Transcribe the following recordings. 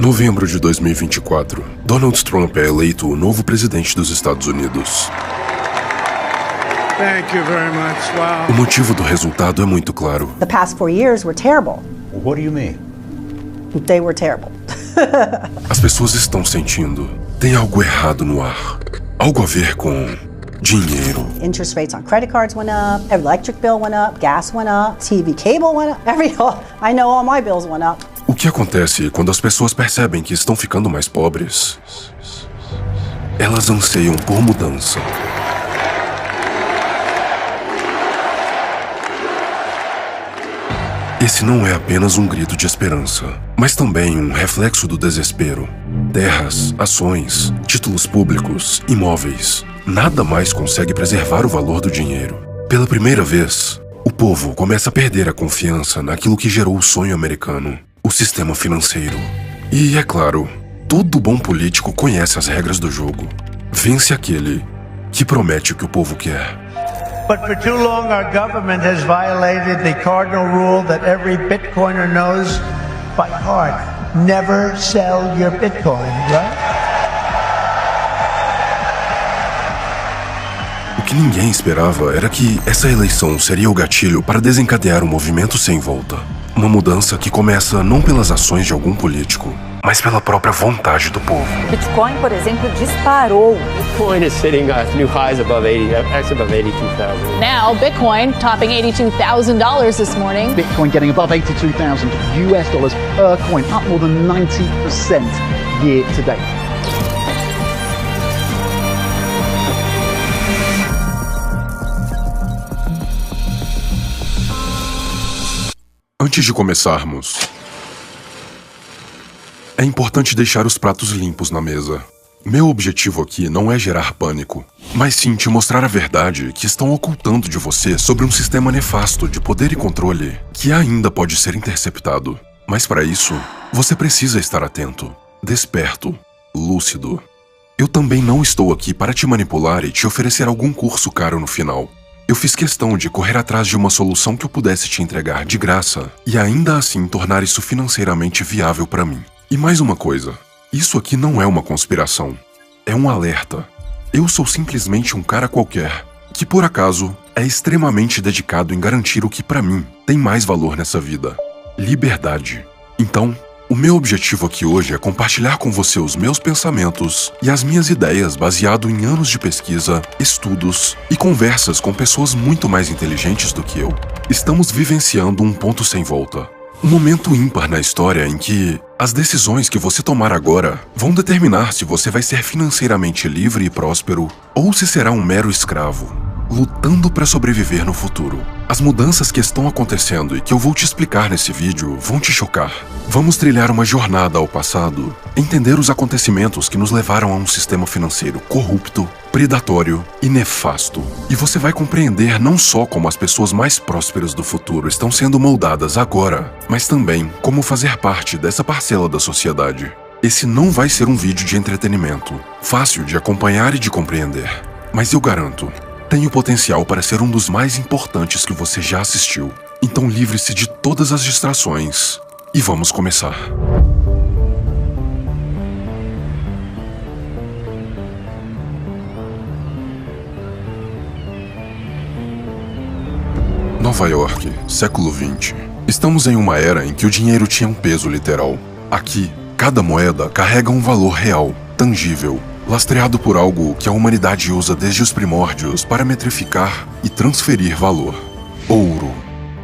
Novembro de 2024. Donald Trump é eleito o novo presidente dos Estados Unidos. Thank you very much. Wow. O motivo do resultado é muito claro. The past 4 years were terrible. What do you mean? They were terrible. As pessoas estão sentindo. Tem algo errado no ar. Algo a ver com dinheiro. Interest rates on credit cards went up, electric bill went up, gas went up, TV cable went up, I know all my bills went up. O que acontece quando as pessoas percebem que estão ficando mais pobres? Elas anseiam por mudança. Esse não é apenas um grito de esperança, mas também um reflexo do desespero. Terras, ações, títulos públicos, imóveis. Nada mais consegue preservar o valor do dinheiro. Pela primeira vez, o povo começa a perder a confiança naquilo que gerou o sonho americano, o sistema financeiro. E, é claro, todo bom político conhece as regras do jogo. Vence aquele que promete o que o povo quer. But for too long, our government has violated the cardinal rule that every Bitcoiner knows by heart. Never sell your Bitcoin, right? O que ninguém esperava era que essa eleição seria o gatilho para desencadear um movimento sem volta. Uma mudança que começa não pelas ações de algum político, mas pela própria vontade do povo. Bitcoin, por exemplo, disparou. Bitcoin is sitting at new highs above 82,000. Now, Bitcoin topping $82,000 this morning. Bitcoin getting above 82,000 US dollars per coin, up more than 90% year to date. Antes de começarmos, é importante deixar os pratos limpos na mesa. Meu objetivo aqui não é gerar pânico, mas sim te mostrar a verdade que estão ocultando de você sobre um sistema nefasto de poder e controle que ainda pode ser interceptado. Mas para isso, você precisa estar atento, desperto, lúcido. Eu também não estou aqui para te manipular e te oferecer algum curso caro no final. Eu fiz questão de correr atrás de uma solução que eu pudesse te entregar de graça e ainda assim tornar isso financeiramente viável para mim. E mais uma coisa, isso aqui não é uma conspiração, é um alerta. Eu sou simplesmente um cara qualquer, que por acaso é extremamente dedicado em garantir o que para mim tem mais valor nessa vida: liberdade. Então, o meu objetivo aqui hoje é compartilhar com você os meus pensamentos e as minhas ideias baseado em anos de pesquisa, estudos e conversas com pessoas muito mais inteligentes do que eu. Estamos vivenciando um ponto sem volta. Um momento ímpar na história em que as decisões que você tomar agora vão determinar se você vai ser financeiramente livre e próspero ou se será um mero escravo, lutando para sobreviver no futuro. As mudanças que estão acontecendo e que eu vou te explicar nesse vídeo vão te chocar. Vamos trilhar uma jornada ao passado, entender os acontecimentos que nos levaram a um sistema financeiro corrupto, predatório e nefasto. E você vai compreender não só como as pessoas mais prósperas do futuro estão sendo moldadas agora, mas também como fazer parte dessa parcela da sociedade. Esse não vai ser um vídeo de entretenimento, fácil de acompanhar e de compreender, mas eu garanto, tem o potencial para ser um dos mais importantes que você já assistiu. Então livre-se de todas as distrações e vamos começar. Nova York, século XX. Estamos em uma era em que o dinheiro tinha um peso literal. Aqui, cada moeda carrega um valor real, tangível, lastreado por algo que a humanidade usa desde os primórdios para metrificar e transferir valor: ouro.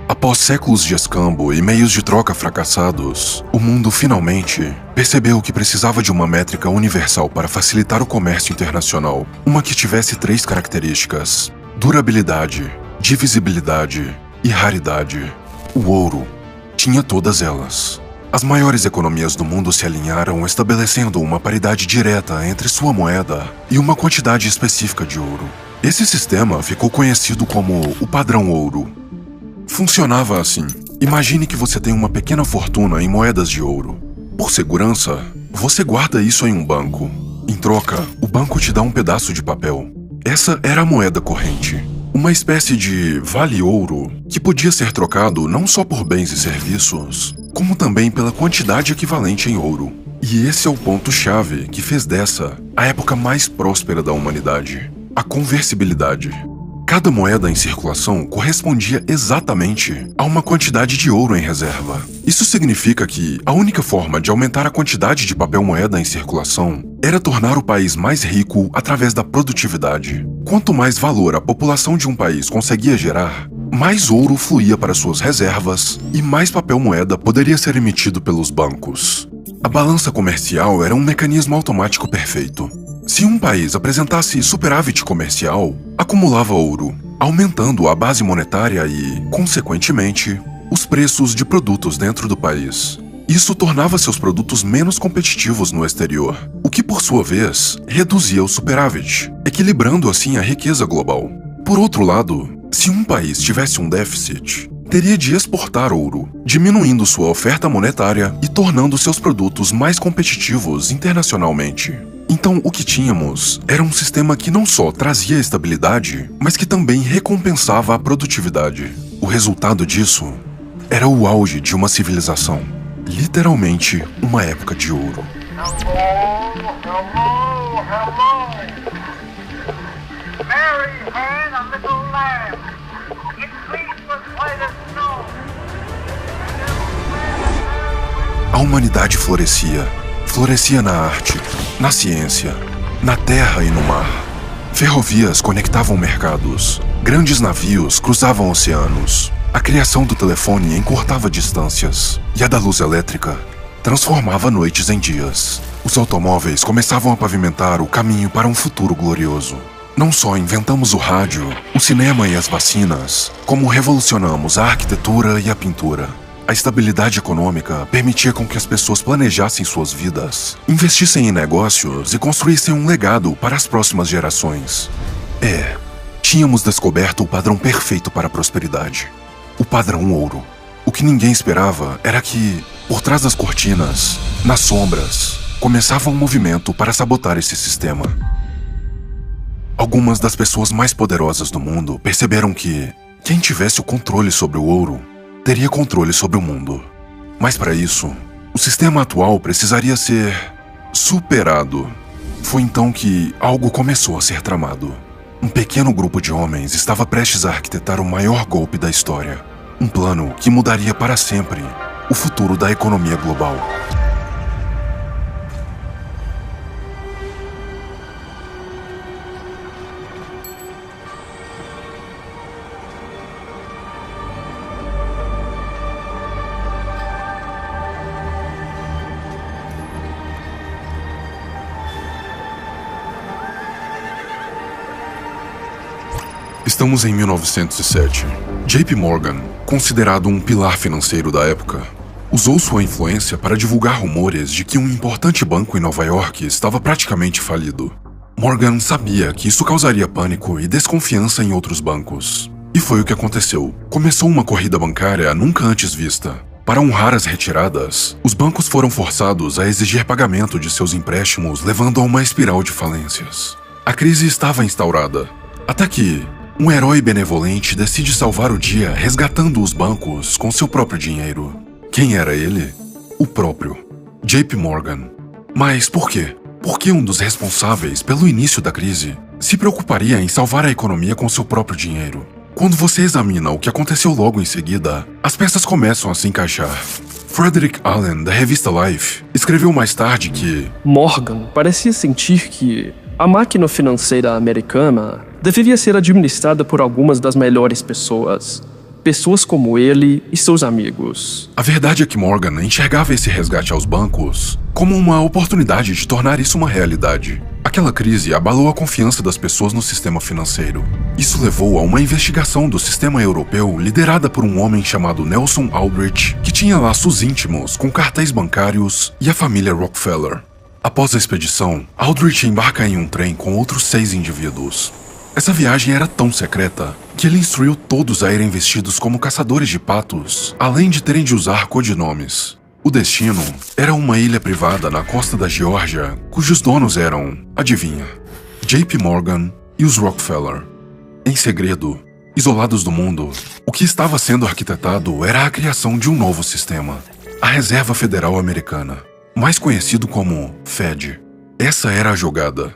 Após séculos de escambo e meios de troca fracassados, o mundo finalmente percebeu que precisava de uma métrica universal para facilitar o comércio internacional. Uma que tivesse 3 características: durabilidade, divisibilidade e raridade. O ouro tinha todas elas. As maiores economias do mundo se alinharam, estabelecendo uma paridade direta entre sua moeda e uma quantidade específica de ouro. Esse sistema ficou conhecido como o padrão ouro. Funcionava assim: imagine que você tem uma pequena fortuna em moedas de ouro. Por segurança, você guarda isso em um banco. Em troca, o banco te dá um pedaço de papel. Essa era a moeda corrente. Uma espécie de vale-ouro que podia ser trocado não só por bens e serviços, como também pela quantidade equivalente em ouro. E esse é o ponto-chave que fez dessa a época mais próspera da humanidade: a conversibilidade. Cada moeda em circulação correspondia exatamente a uma quantidade de ouro em reserva. Isso significa que a única forma de aumentar a quantidade de papel-moeda em circulação era tornar o país mais rico através da produtividade. Quanto mais valor a população de um país conseguia gerar, mais ouro fluía para suas reservas e mais papel-moeda poderia ser emitido pelos bancos. A balança comercial era um mecanismo automático perfeito. Se um país apresentasse superávit comercial, acumulava ouro, aumentando a base monetária e, consequentemente, os preços de produtos dentro do país. Isso tornava seus produtos menos competitivos no exterior, o que, por sua vez, reduzia o superávit, equilibrando assim a riqueza global. Por outro lado, se um país tivesse um déficit, teria de exportar ouro, diminuindo sua oferta monetária e tornando seus produtos mais competitivos internacionalmente. Então, o que tínhamos era um sistema que não só trazia estabilidade, mas que também recompensava a produtividade. O resultado disso era o auge de uma civilização. Literalmente, uma época de ouro. Mary had a little lamb. Its fleece was white as snow. A humanidade florescia. Florescia na arte, na ciência, na terra e no mar. Ferrovias conectavam mercados. Grandes navios cruzavam oceanos. A criação do telefone encurtava distâncias. E a da luz elétrica transformava noites em dias. Os automóveis começavam a pavimentar o caminho para um futuro glorioso. Não só inventamos o rádio, o cinema e as vacinas, como revolucionamos a arquitetura e a pintura. A estabilidade econômica permitia com que as pessoas planejassem suas vidas, investissem em negócios e construíssem um legado para as próximas gerações. Tínhamos descoberto o padrão perfeito para a prosperidade. O padrão ouro. O que ninguém esperava era que, por trás das cortinas, nas sombras, começava um movimento para sabotar esse sistema. Algumas das pessoas mais poderosas do mundo perceberam que quem tivesse o controle sobre o ouro teria controle sobre o mundo. Mas para isso, o sistema atual precisaria ser superado. Foi então que algo começou a ser tramado. Um pequeno grupo de homens estava prestes a arquitetar o maior golpe da história. Um plano que mudaria para sempre o futuro da economia global. Estamos em 1907. JP Morgan, considerado um pilar financeiro da época, usou sua influência para divulgar rumores de que um importante banco em Nova York estava praticamente falido. Morgan sabia que isso causaria pânico e desconfiança em outros bancos. E foi o que aconteceu. Começou uma corrida bancária nunca antes vista. Para honrar as retiradas, os bancos foram forçados a exigir pagamento de seus empréstimos, levando a uma espiral de falências. A crise estava instaurada, até que um herói benevolente decide salvar o dia resgatando os bancos com seu próprio dinheiro. Quem era ele? O próprio JP Morgan. Mas por quê? Por que um dos responsáveis pelo início da crise se preocuparia em salvar a economia com seu próprio dinheiro? Quando você examina o que aconteceu logo em seguida, as peças começam a se encaixar. Frederick Allen, da revista Life, escreveu mais tarde que Morgan parecia sentir que a máquina financeira americana deveria ser administrada por algumas das melhores pessoas. Pessoas como ele e seus amigos. A verdade é que Morgan enxergava esse resgate aos bancos como uma oportunidade de tornar isso uma realidade. Aquela crise abalou a confiança das pessoas no sistema financeiro. Isso levou a uma investigação do sistema europeu liderada por um homem chamado Nelson Aldrich, que tinha laços íntimos com cartéis bancários e a família Rockefeller. Após a expedição, Aldrich embarca em um trem com outros 6 indivíduos. Essa viagem era tão secreta que ele instruiu todos a irem vestidos como caçadores de patos, além de terem de usar codinomes. O destino era uma ilha privada na costa da Geórgia, cujos donos eram, adivinha, JP Morgan e os Rockefeller. Em segredo, isolados do mundo, o que estava sendo arquitetado era a criação de um novo sistema, a Reserva Federal Americana. mais conhecido como Fed. Essa era a jogada.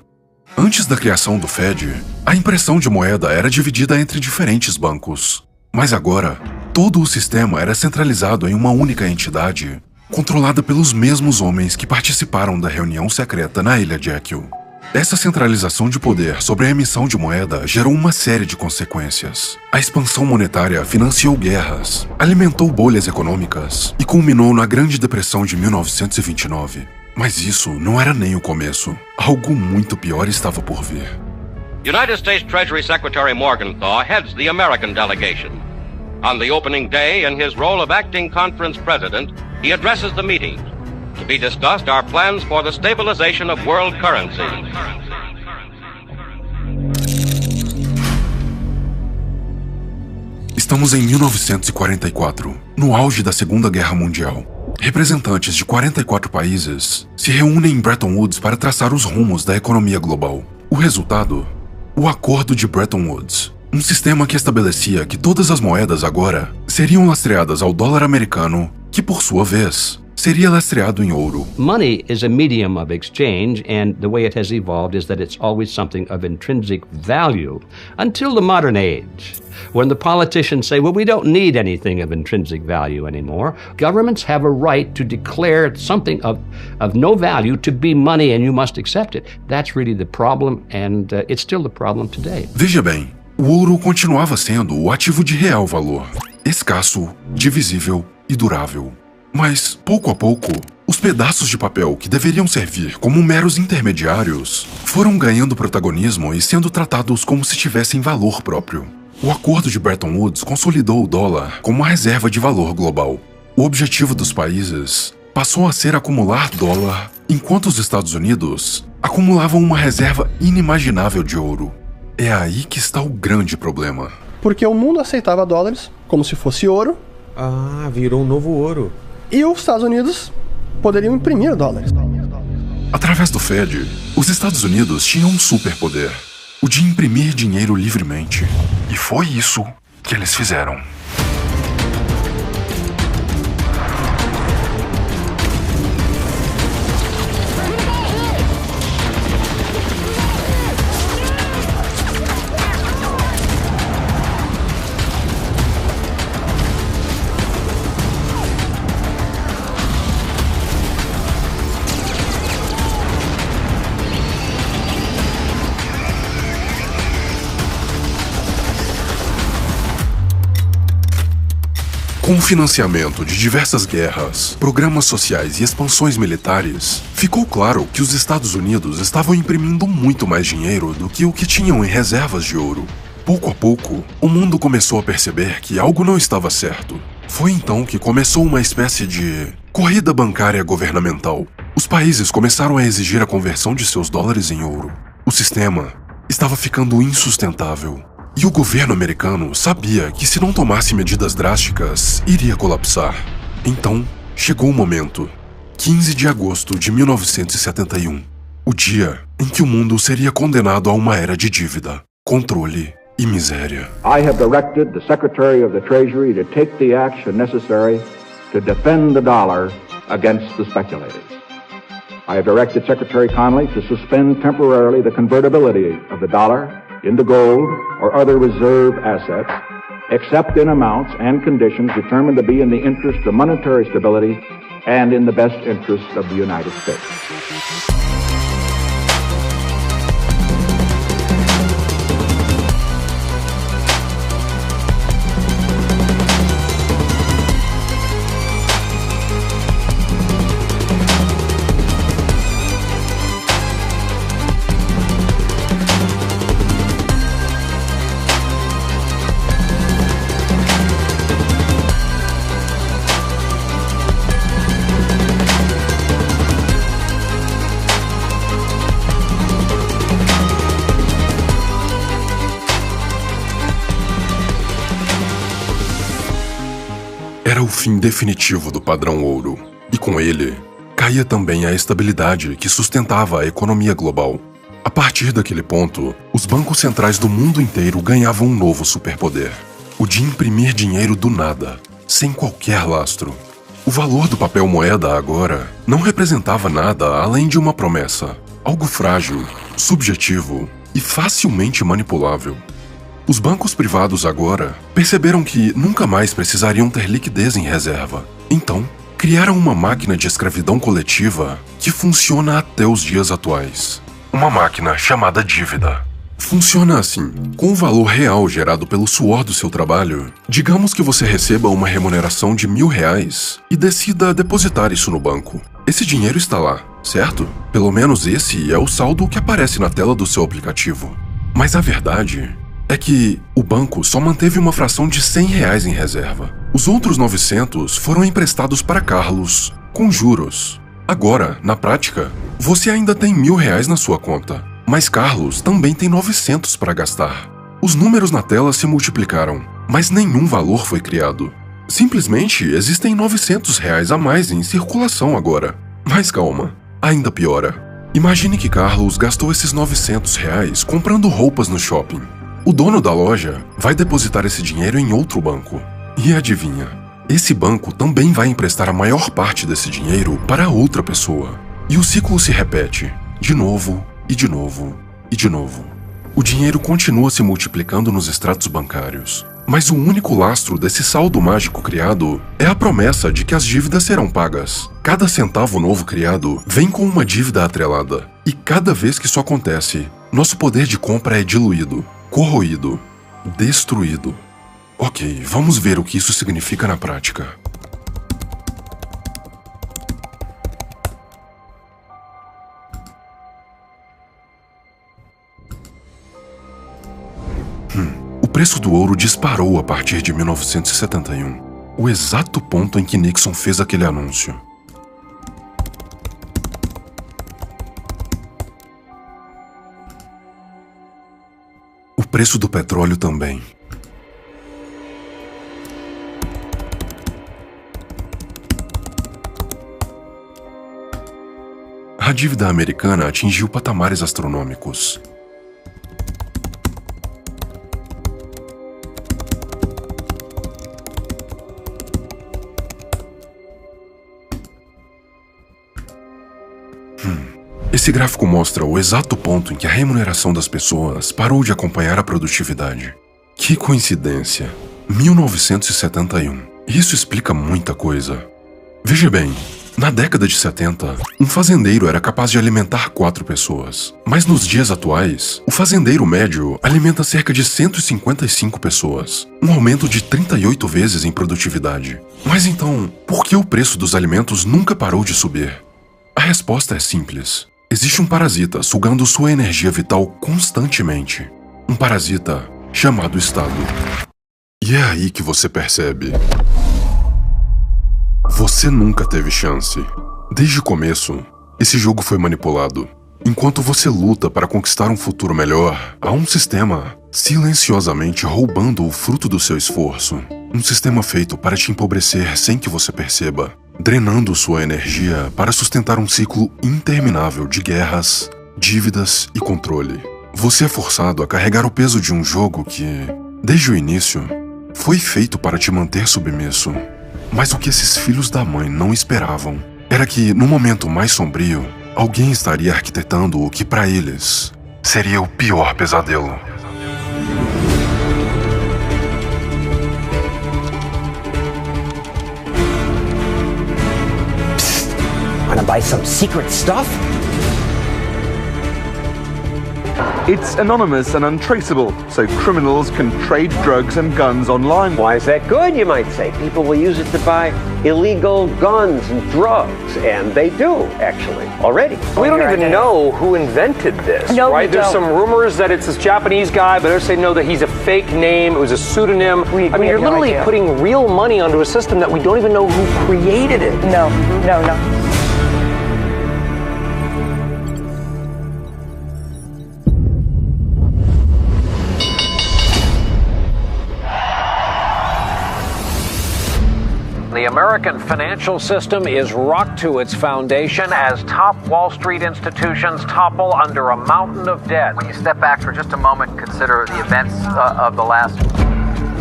Antes da criação do Fed, a impressão de moeda era dividida entre diferentes bancos. Mas agora, todo o sistema era centralizado em uma única entidade, controlada pelos mesmos homens que participaram da reunião secreta na Ilha Jekyll. Essa centralização de poder sobre a emissão de moeda gerou uma série de consequências. A expansão monetária financiou guerras, alimentou bolhas econômicas e culminou na Grande Depressão de 1929. Mas isso não era nem o começo. Algo muito pior estava por vir. United States Treasury Secretary Morgenthau heads the American delegation. On the opening day, in his role of acting conference president, he addresses the meeting. To be discussed are plans for the stabilization of world currency. Estamos em 1944, no auge da Segunda Guerra Mundial. Representantes de 44 países se reúnem em Bretton Woods para traçar os rumos da economia global. O resultado? O Acordo de Bretton Woods. Um sistema que estabelecia que todas as moedas agora seriam lastreadas ao dólar americano, que por sua vez seria lastreado em ouro. Money is a medium of exchange, and the way it has evolved is that it's always something of intrinsic value until the modern age, when the politicians say, well, we don't need anything of intrinsic value anymore. Governments have a right to declare something of no value to be money, and you must accept it. That's really the problem, and it's still the problem today. Veja bem, o ouro continuava sendo o ativo de real valor, escasso, divisível e durável. Mas, pouco a pouco, os pedaços de papel que deveriam servir como meros intermediários foram ganhando protagonismo e sendo tratados como se tivessem valor próprio. O Acordo de Bretton Woods consolidou o dólar como uma reserva de valor global. O objetivo dos países passou a ser acumular dólar, enquanto os Estados Unidos acumulavam uma reserva inimaginável de ouro. É aí que está o grande problema. Porque o mundo aceitava dólares como se fosse ouro. Ah, virou um novo ouro. E os Estados Unidos poderiam imprimir dólares. Através do Fed, os Estados Unidos tinham um superpoder, o de imprimir dinheiro livremente. E foi isso que eles fizeram. Com o financiamento de diversas guerras, programas sociais e expansões militares, ficou claro que os Estados Unidos estavam imprimindo muito mais dinheiro do que o que tinham em reservas de ouro. Pouco a pouco, o mundo começou a perceber que algo não estava certo. Foi então que começou uma espécie de corrida bancária governamental. Os países começaram a exigir a conversão de seus dólares em ouro. O sistema estava ficando insustentável. E o governo americano sabia que se não tomasse medidas drásticas, iria colapsar. Então, chegou o momento. 15 de agosto de 1971. O dia em que o mundo seria condenado a uma era de dívida, controle e miséria. I have directed the Secretary of the Treasury to take the action necessary to defend the dollar against the speculators. I have directed Secretary Connally to suspend temporarily the convertibility of the dollar into gold or other reserve assets, except in amounts and conditions determined to be in the interest of monetary stability and in the best interest of the United States. Era o fim definitivo do padrão ouro, e com ele, caía também a estabilidade que sustentava a economia global. A partir daquele ponto, os bancos centrais do mundo inteiro ganhavam um novo superpoder, o de imprimir dinheiro do nada, sem qualquer lastro. O valor do papel moeda agora não representava nada além de uma promessa, algo frágil, subjetivo e facilmente manipulável. Os bancos privados agora perceberam que nunca mais precisariam ter liquidez em reserva. Então, criaram uma máquina de escravidão coletiva que funciona até os dias atuais. Uma máquina chamada dívida. Funciona assim: com o valor real gerado pelo suor do seu trabalho, digamos que você receba uma remuneração de R$1.000 e decida depositar isso no banco. Esse dinheiro está lá, certo? Pelo menos esse é o saldo que aparece na tela do seu aplicativo. Mas a verdade é que o banco só manteve uma fração de R$100 em reserva. Os outros 900 foram emprestados para Carlos, com juros. Agora, na prática, você ainda tem R$1.000 na sua conta, mas Carlos também tem 900 para gastar. Os números na tela se multiplicaram, mas nenhum valor foi criado. Simplesmente existem R$900 a mais em circulação agora. Mas calma, ainda piora. Imagine que Carlos gastou esses R$900 comprando roupas no shopping. O dono da loja vai depositar esse dinheiro em outro banco. E adivinha? Esse banco também vai emprestar a maior parte desse dinheiro para outra pessoa. E o ciclo se repete, de novo, e de novo, e de novo. O dinheiro continua se multiplicando nos extratos bancários. Mas o único lastro desse saldo mágico criado é a promessa de que as dívidas serão pagas. Cada centavo novo criado vem com uma dívida atrelada. E cada vez que isso acontece, nosso poder de compra é diluído, corroído, destruído. Ok, vamos ver o que isso significa na prática. O preço do ouro disparou a partir de 1971, o exato ponto em que Nixon fez aquele anúncio. O preço do petróleo também. A dívida americana atingiu patamares astronômicos. Esse gráfico mostra o exato ponto em que a remuneração das pessoas parou de acompanhar a produtividade. Que coincidência! 1971. Isso explica muita coisa. Veja bem, na década de 70, um fazendeiro era capaz de alimentar 4 pessoas. Mas nos dias atuais, o fazendeiro médio alimenta cerca de 155 pessoas. Um aumento de 38 vezes em produtividade. Mas então, por que o preço dos alimentos nunca parou de subir? A resposta é simples. Existe um parasita sugando sua energia vital constantemente. Um parasita chamado Estado. E é aí que você percebe. Você nunca teve chance. Desde o começo, esse jogo foi manipulado. Enquanto você luta para conquistar um futuro melhor, há um sistema silenciosamente roubando o fruto do seu esforço. Um sistema feito para te empobrecer sem que você perceba, drenando sua energia para sustentar um ciclo interminável de guerras, dívidas e controle. Você é forçado a carregar o peso de um jogo que, desde o início, foi feito para te manter submisso. Mas o que esses filhos da mãe não esperavam era que, no momento mais sombrio, alguém estaria arquitetando o que para eles seria o pior pesadelo. Wanna buy some secret stuff? It's anonymous and untraceable, so criminals can trade drugs and guns online. Why is that good, you might say? People will use it to buy illegal guns and drugs, and they do, actually, already. We don't even know who invented this, no, right? There's some rumors that it's this Japanese guy, but others say no, that he's a fake name, it was a pseudonym. I mean, you're literally putting real money onto a system that we don't even know who created it. No. The American financial system is rocked to its foundation as top Wall Street institutions topple under a mountain of debt. When you step back for just a moment and consider the events of the last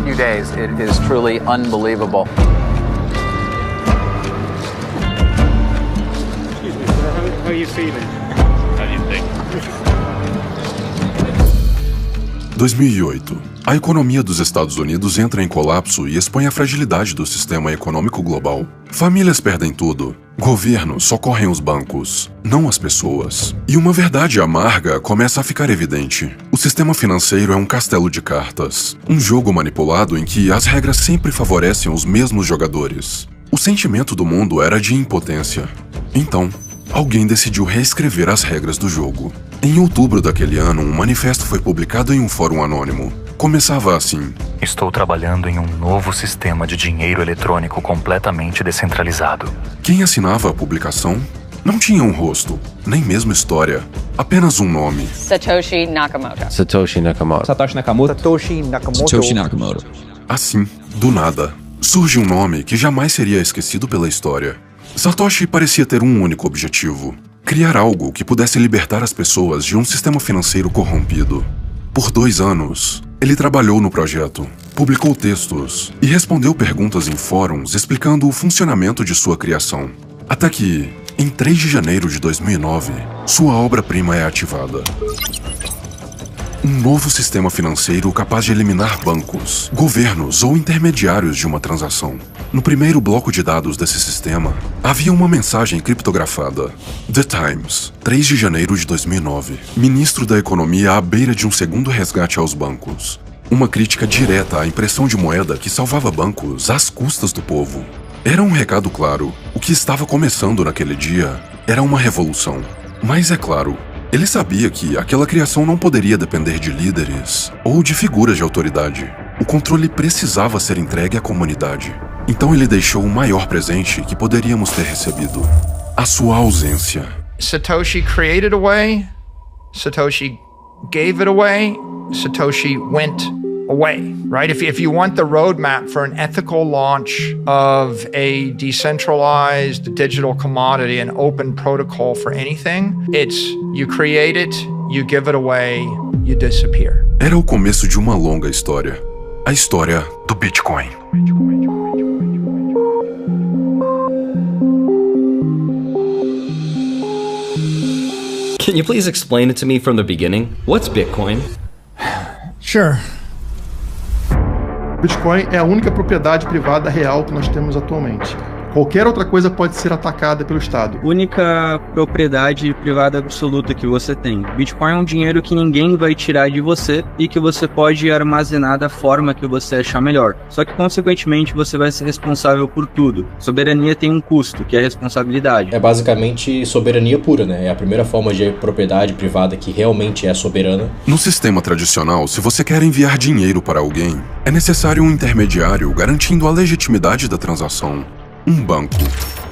few days, it is truly unbelievable. you feeling? How do you think? 2008. A economia dos Estados Unidos entra em colapso e expõe a fragilidade do sistema econômico global. Famílias perdem tudo. Governos socorrem os bancos, não as pessoas. E uma verdade amarga começa a ficar evidente. O sistema financeiro é um castelo de cartas. Um jogo manipulado em que as regras sempre favorecem os mesmos jogadores. O sentimento do mundo era de impotência. Então, alguém decidiu reescrever as regras do jogo. Em outubro daquele ano, um manifesto foi publicado em um fórum anônimo. Começava assim: estou trabalhando em um novo sistema de dinheiro eletrônico completamente descentralizado. Quem assinava a publicação não tinha um rosto, nem mesmo história, apenas um nome. Satoshi Nakamoto. Satoshi Nakamoto. Satoshi Nakamoto. Satoshi Nakamoto. Satoshi Nakamoto. Assim, do nada, surge um nome que jamais seria esquecido pela história. Satoshi parecia ter um único objetivo: criar algo que pudesse libertar as pessoas de um sistema financeiro corrompido. Por 2 anos, ele trabalhou no projeto, publicou textos e respondeu perguntas em fóruns explicando o funcionamento de sua criação. Até que, em 3 de janeiro de 2009, sua obra-prima é ativada. Um novo sistema financeiro capaz de eliminar bancos, governos ou intermediários de uma transação. No primeiro bloco de dados desse sistema, havia uma mensagem criptografada. The Times, 3 de janeiro de 2009. Ministro da Economia à beira de um segundo resgate aos bancos. Uma crítica direta à impressão de moeda que salvava bancos às custas do povo. Era um recado claro. O que estava começando naquele dia era uma revolução. Mas é claro, ele sabia que aquela criação não poderia depender de líderes ou de figuras de autoridade. O controle precisava ser entregue à comunidade. Então ele deixou o maior presente que poderíamos ter recebido: a sua ausência. Satoshi created a way, Satoshi gave it away, Satoshi went away, right? If you want the roadmap for an ethical launch of a decentralized digital commodity, an open protocol for anything, it's you create it, you give it away, you disappear. Era o começo de uma longa história. A história do Bitcoin. Can you please explain it to me from the beginning? What's Bitcoin? Sure. Bitcoin é a única propriedade privada real que nós temos atualmente. Qualquer outra coisa pode ser atacada pelo Estado. Única propriedade privada absoluta que você tem. Bitcoin é um dinheiro que ninguém vai tirar de você e que você pode armazenar da forma que você achar melhor. Só que, consequentemente, você vai ser responsável por tudo. Soberania tem um custo, que é a responsabilidade. É basicamente soberania pura, né? É a primeira forma de propriedade privada que realmente é soberana. No sistema tradicional, se você quer enviar dinheiro para alguém, é necessário um intermediário garantindo a legitimidade da transação. Um banco.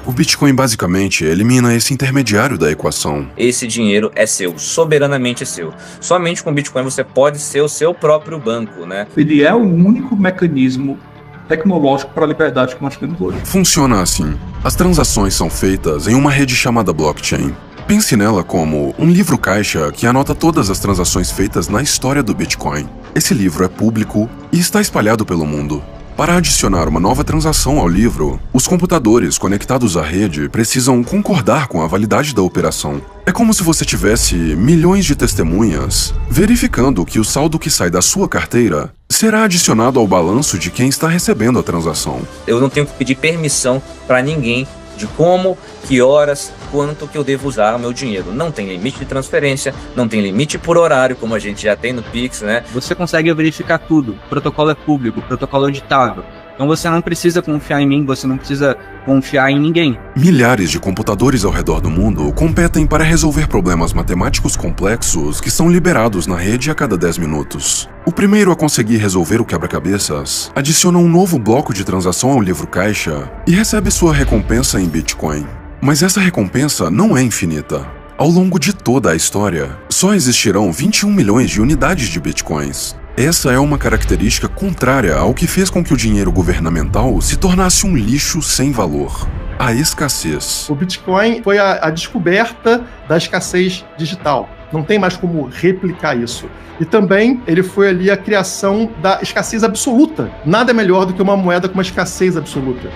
O Bitcoin basicamente elimina esse intermediário da equação. Esse dinheiro é seu, soberanamente seu. Somente com Bitcoin você pode ser o seu próprio banco, né? Ele é o único mecanismo tecnológico para a liberdade que nós temos hoje. Funciona assim. As transações são feitas em uma rede chamada blockchain. Pense nela como um livro-caixa que anota todas as transações feitas na história do Bitcoin. Esse livro é público e está espalhado pelo mundo. Para adicionar uma nova transação ao livro, os computadores conectados à rede precisam concordar com a validade da operação. É como se você tivesse milhões de testemunhas verificando que o saldo que sai da sua carteira será adicionado ao balanço de quem está recebendo a transação. Eu não tenho que pedir permissão para ninguém de como, que horas, quanto que eu devo usar o meu dinheiro. Não tem limite de transferência, não tem limite por horário, como a gente já tem no Pix, né? Você consegue verificar tudo. O protocolo é público, o protocolo é auditável. Então você não precisa confiar em mim, você não precisa confiar em ninguém. Milhares de computadores ao redor do mundo competem para resolver problemas matemáticos complexos que são liberados na rede a cada 10 minutos. O primeiro a conseguir resolver o quebra-cabeças adiciona um novo bloco de transação ao livro-caixa e recebe sua recompensa em Bitcoin. Mas essa recompensa não é infinita. Ao longo de toda a história, só existirão 21 milhões de unidades de Bitcoins. Essa é uma característica contrária ao que fez com que o dinheiro governamental se tornasse um lixo sem valor: a escassez. O Bitcoin foi a descoberta da escassez digital. Não tem mais como replicar isso. E também ele foi ali a criação da escassez absoluta. Nada é melhor do que uma moeda com uma escassez absoluta.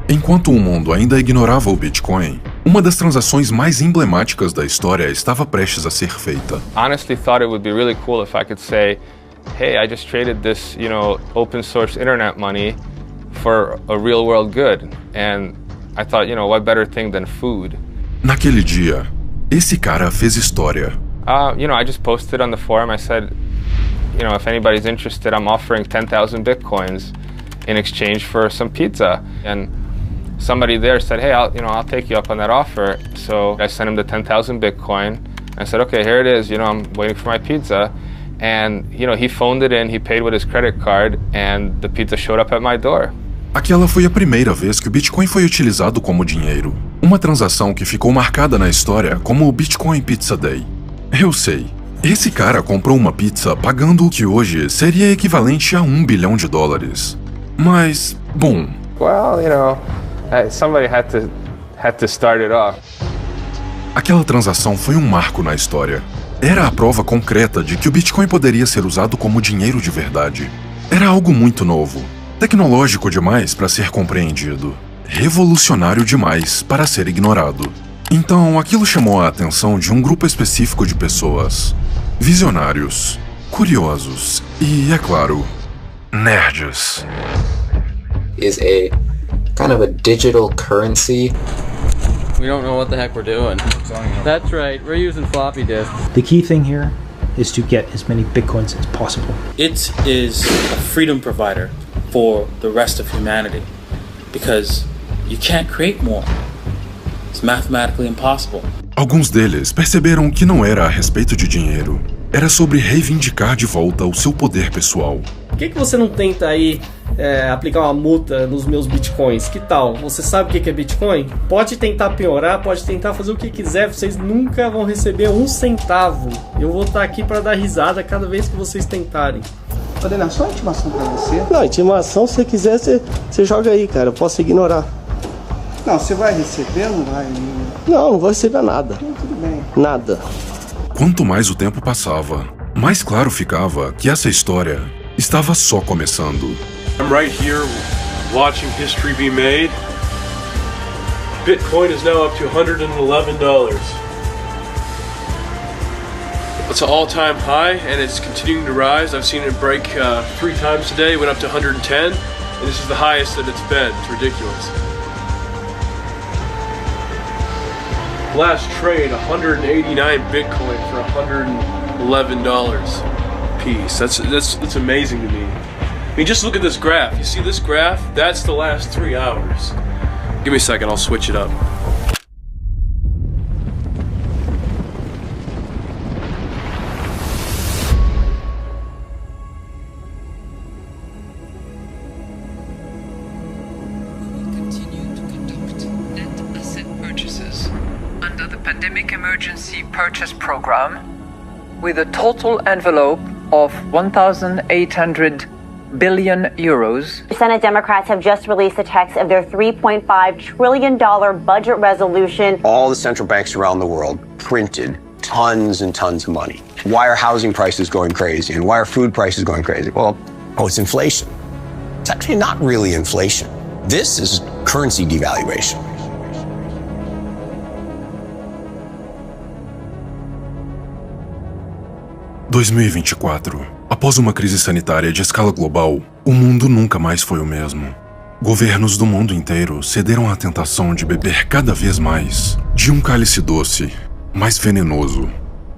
Enquanto o mundo ainda ignorava o Bitcoin, um Uma das transações mais emblemáticas da história estava prestes a ser feita. Honestly thought it would be really cool if I could say, hey, I just traded this, open source internet money for a real world good. And I thought, what better thing than food? Naquele dia, esse cara fez história. I just posted on the forum. I said, if anybody's interested, I'm offering 10,000 Bitcoins in exchange for some pizza. And somebody there said, hey, I'll take you up on that offer. So I sent him the 10,000 Bitcoin. I said, okay, here it is. I'm waiting for my pizza. And, he phoned it in, he paid with his credit card, and the pizza showed up at my door. Aquela foi a primeira vez que o Bitcoin foi utilizado como dinheiro. Uma transação que ficou marcada na história como o Bitcoin Pizza Day. Eu sei, esse cara comprou uma pizza pagando o que hoje seria equivalente a $1 bilhão. Mas, bom... Well, somebody had to start it off. Aquela transação foi um marco na história. Era a prova concreta de que o Bitcoin poderia ser usado como dinheiro de verdade. Era algo muito novo, tecnológico demais para ser compreendido, revolucionário demais para ser ignorado. Então, aquilo chamou a atenção de um grupo específico de pessoas. Visionários, curiosos e, é claro, nerds. Is a kind of a digital currency. We don't know what the heck we're doing. That's right, we're using floppy disks. The key thing here is to get as many Bitcoins as possible. It is a freedom provider for the rest of humanity because you can't create more. It's mathematically impossible. Alguns deles perceberam que não era a respeito de dinheiro. Era sobre reivindicar de volta o seu poder pessoal. Por que você não tenta aí aplicar uma multa nos meus bitcoins? Que tal? Você sabe o que é Bitcoin? Pode tentar piorar, pode tentar fazer o que quiser, vocês nunca vão receber um centavo. Eu vou estar aqui para dar risada cada vez que vocês tentarem. Adriano, só uma intimação pra você? Não, intimação, se você quiser, você joga aí, cara. Eu posso ignorar. Não, você vai receber ou não vai? Não vou receber nada. Tudo bem. Nada. Quanto mais o tempo passava, mais claro ficava que essa história estava só começando. I'm right here watching history be made. Bitcoin is now up to $111. It's an all-time high, and it's continuing to rise. I've seen it break 3 times today. It went up to 110, and this is the highest that it's been. It's ridiculous. Last trade, 189 Bitcoin for $111 a piece. That's amazing to me. I mean, just look at this graph. You see this graph? That's the last 3 hours. Give me a second, I'll switch it up. Emergency Purchase Program with a total envelope of 1,800 billion euros. Senate Democrats have just released the text of their $3.5 trillion budget resolution. All the central banks around the world printed tons and tons of money. Why are housing prices going crazy? And why are food prices going crazy? Well, it's inflation. It's actually not really inflation. This is currency devaluation. Em 2024, após uma crise sanitária de escala global, o mundo nunca mais foi o mesmo. Governos do mundo inteiro cederam à tentação de beber cada vez mais de um cálice doce, mais venenoso.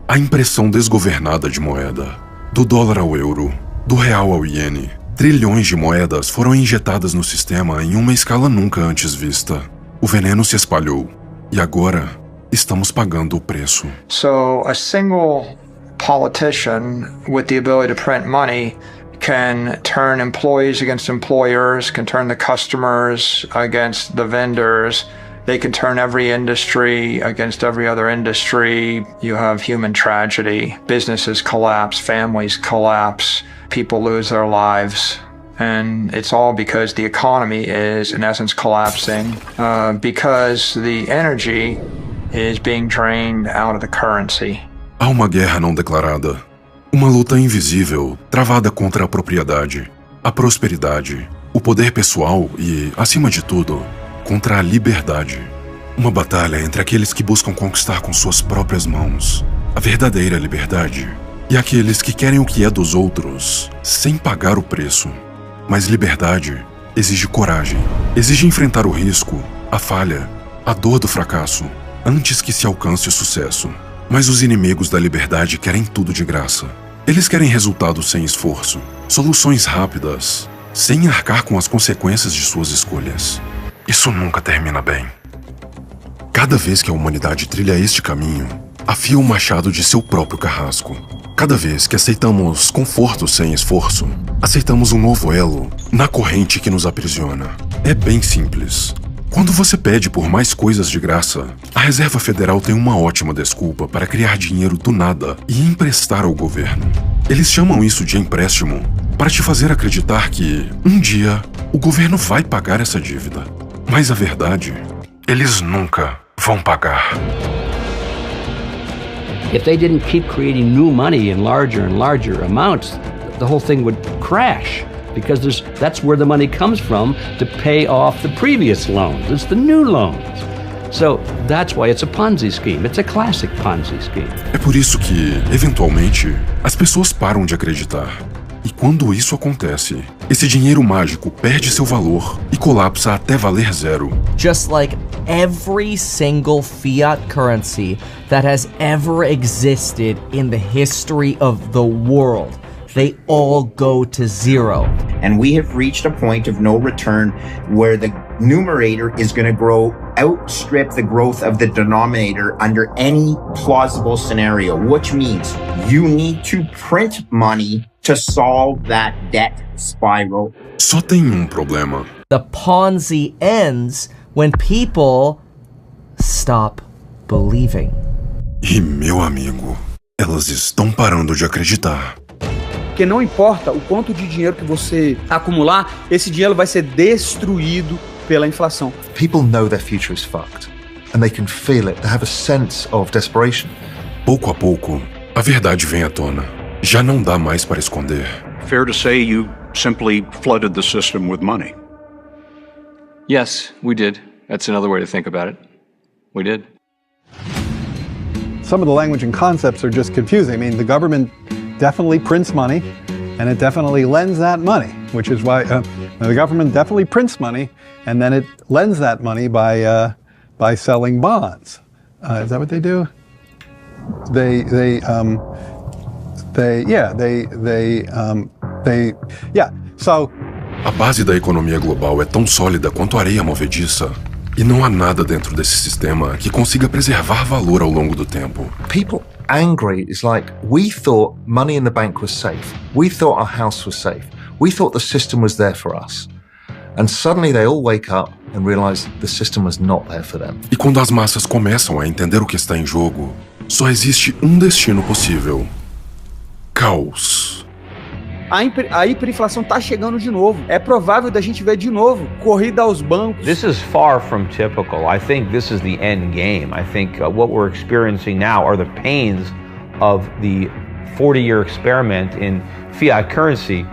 A impressão desgovernada de moeda, do dólar ao euro, do real ao iene. Trilhões de moedas foram injetadas no sistema em uma escala nunca antes vista. O veneno se espalhou e agora estamos pagando o preço. So a single politician with the ability to print money can turn employees against employers, can turn the customers against the vendors. They can turn every industry against every other industry. You have human tragedy. Businesses collapse, families collapse, people lose their lives. And it's all because the economy is, in essence, collapsing because the energy is being drained out of the currency. Há uma guerra não declarada. Uma luta invisível, travada contra a propriedade, a prosperidade, o poder pessoal e, acima de tudo, contra a liberdade. Uma batalha entre aqueles que buscam conquistar com suas próprias mãos a verdadeira liberdade e aqueles que querem o que é dos outros sem pagar o preço. Mas liberdade exige coragem, exige enfrentar o risco, a falha, a dor do fracasso, antes que se alcance o sucesso. Mas os inimigos da liberdade querem tudo de graça. Eles querem resultados sem esforço, soluções rápidas, sem arcar com as consequências de suas escolhas. Isso nunca termina bem. Cada vez que a humanidade trilha este caminho, afia o machado de seu próprio carrasco. Cada vez que aceitamos conforto sem esforço, aceitamos um novo elo na corrente que nos aprisiona. É bem simples. Quando você pede por mais coisas de graça, a Reserva Federal tem uma ótima desculpa para criar dinheiro do nada e emprestar ao governo. Eles chamam isso de empréstimo para te fazer acreditar que, um dia, o governo vai pagar essa dívida. Mas a verdade, eles nunca vão pagar. If they didn't keep creating new money in larger and larger amounts, the whole thing would crash. Because that's where the money comes from to pay off the previous loans. It's the new loans. So that's why it's a Ponzi scheme. It's a classic Ponzi scheme. É por isso que, eventualmente, as pessoas param de acreditar. E quando isso acontece, esse dinheiro mágico perde seu valor e colapsa até valer zero. Just like every single fiat currency that has ever existed in the history of the world. They all go to zero. And we have reached a point of no return where the numerator is going to outstrip the growth of the denominator under any plausible scenario, which means you need to print money to solve that debt spiral. Só tem problema. The Ponzi ends when people stop believing. E, meu amigo, elas estão parando de acreditar. Porque não importa o quanto de dinheiro que você acumular, esse dinheiro vai ser destruído pela inflação. People know their future is fucked, and they can feel it. They have a sense of desperation. Pouco a pouco, a verdade vem à tona. Já não dá mais para esconder. Fair to say you simply flooded the system with money. Yes, we did. That's another way to think about it. We did. Some of the language and concepts are just confusing. I mean, the government definitely prints money, and it definitely lends that money, which is why the government definitely prints money, and then it lends that money by selling bonds. Is that what they do? So. A base da economia global é tão sólida quanto areia movediça. E não há nada dentro desse sistema que consiga preservar valor ao longo do tempo. People angry is like, we thought money in the bank was safe. We thought our house was safe. We thought the system was there for us. And suddenly they all wake up and realize the system was not there for them. E quando as massas começam a entender o que está em jogo, só existe um destino possível: caos. A hiperinflação tá chegando de novo. É provável da gente ver de novo corrida aos bancos. This is far from typical. I think this is the end game. I think what we're experiencing now are the pains of the 40-year experiment in fiat currency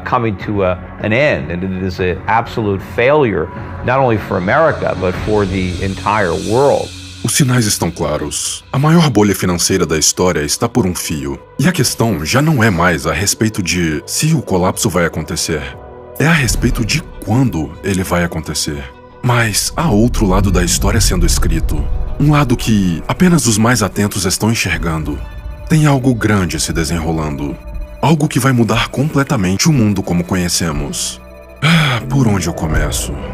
coming to an end. And it is an absolute failure, not only for America, but for the entire world. Os sinais estão claros. A maior bolha financeira da história está por um fio. E a questão já não é mais a respeito de se o colapso vai acontecer. É a respeito de quando ele vai acontecer. Mas há outro lado da história sendo escrito. Um lado que apenas os mais atentos estão enxergando. Tem algo grande se desenrolando. Algo que vai mudar completamente o mundo como conhecemos. Por onde eu começo? –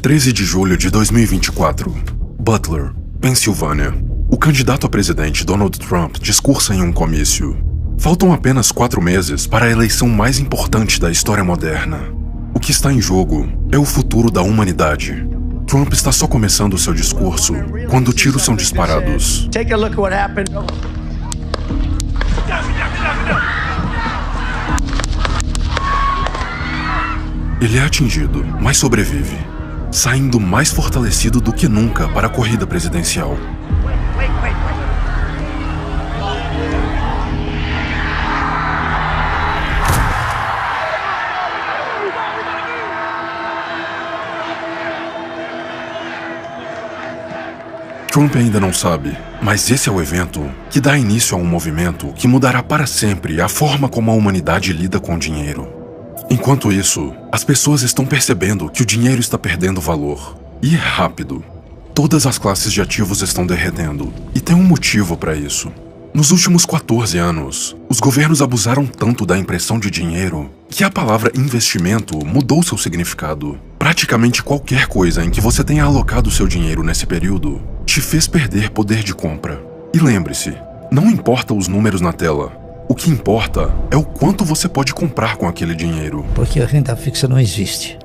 13 de julho de 2024, Butler, Pensilvânia. O candidato a presidente Donald Trump discursa em um comício. Faltam apenas 4 meses para a eleição mais importante da história moderna. O que está em jogo é o futuro da humanidade. Trump está só começando seu discurso quando tiros são disparados. Take a look at what happened. Ele é atingido, mas sobrevive, saindo mais fortalecido do que nunca para a corrida presidencial. Trump ainda não sabe, mas esse é o evento que dá início a um movimento que mudará para sempre a forma como a humanidade lida com o dinheiro. Enquanto isso, as pessoas estão percebendo que o dinheiro está perdendo valor. E é rápido. Todas as classes de ativos estão derretendo, e tem um motivo para isso. Nos últimos 14 anos, os governos abusaram tanto da impressão de dinheiro que a palavra investimento mudou seu significado. Praticamente qualquer coisa em que você tenha alocado seu dinheiro nesse período te fez perder poder de compra. E lembre-se, não importa os números na tela, o que importa é o quanto você pode comprar com aquele dinheiro. Porque a renda fixa não existe.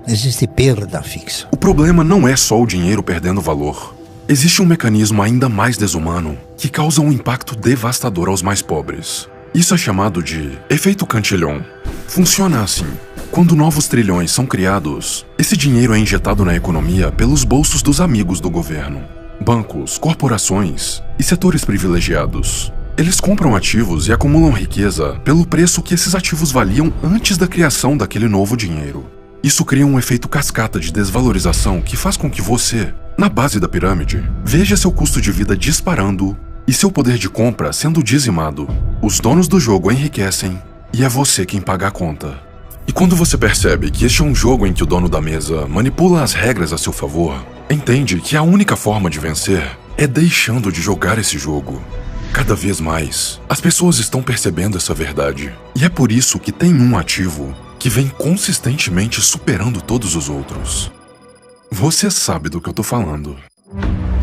Existe perda fixa. O problema não é só o dinheiro perdendo valor. Existe um mecanismo ainda mais desumano que causa um impacto devastador aos mais pobres. Isso é chamado de efeito Cantillon. Funciona assim. Quando novos trilhões são criados, esse dinheiro é injetado na economia pelos bolsos dos amigos do governo. Bancos, corporações e setores privilegiados. Eles compram ativos e acumulam riqueza pelo preço que esses ativos valiam antes da criação daquele novo dinheiro. Isso cria um efeito cascata de desvalorização que faz com que você, na base da pirâmide, veja seu custo de vida disparando e seu poder de compra sendo dizimado. Os donos do jogo enriquecem e é você quem paga a conta. E quando você percebe que este é um jogo em que o dono da mesa manipula as regras a seu favor, entende que a única forma de vencer é deixando de jogar esse jogo. Cada vez mais, as pessoas estão percebendo essa verdade. E é por isso que tem um ativo que vem consistentemente superando todos os outros. Você sabe do que eu tô falando.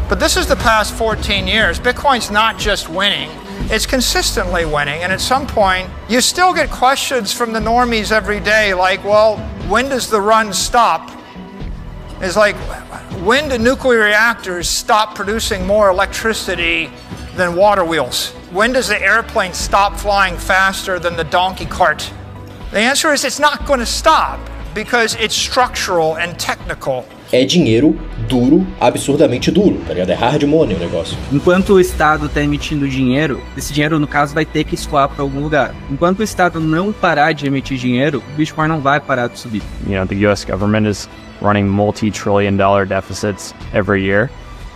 But this is the past 14 years. Bitcoin's not just winning, it's consistently winning. And at some point, you still get questions from the normies every day like, well, when does the run stop? It's like, when do nuclear reactors stop producing more electricity than water wheels? When does the airplane stop flying faster than the donkey cart? The answer is it's not going to stop because it's structural and technical. É dinheiro duro, absurdamente duro, tá ligado? É hard money o negócio. Enquanto o Estado está emitindo dinheiro, esse dinheiro, no caso, vai ter que escoar para algum lugar. Enquanto o Estado não parar de emitir dinheiro, o Bitcoin não vai parar de subir. You know, the US government is running multi-trillion-dollar deficits every year.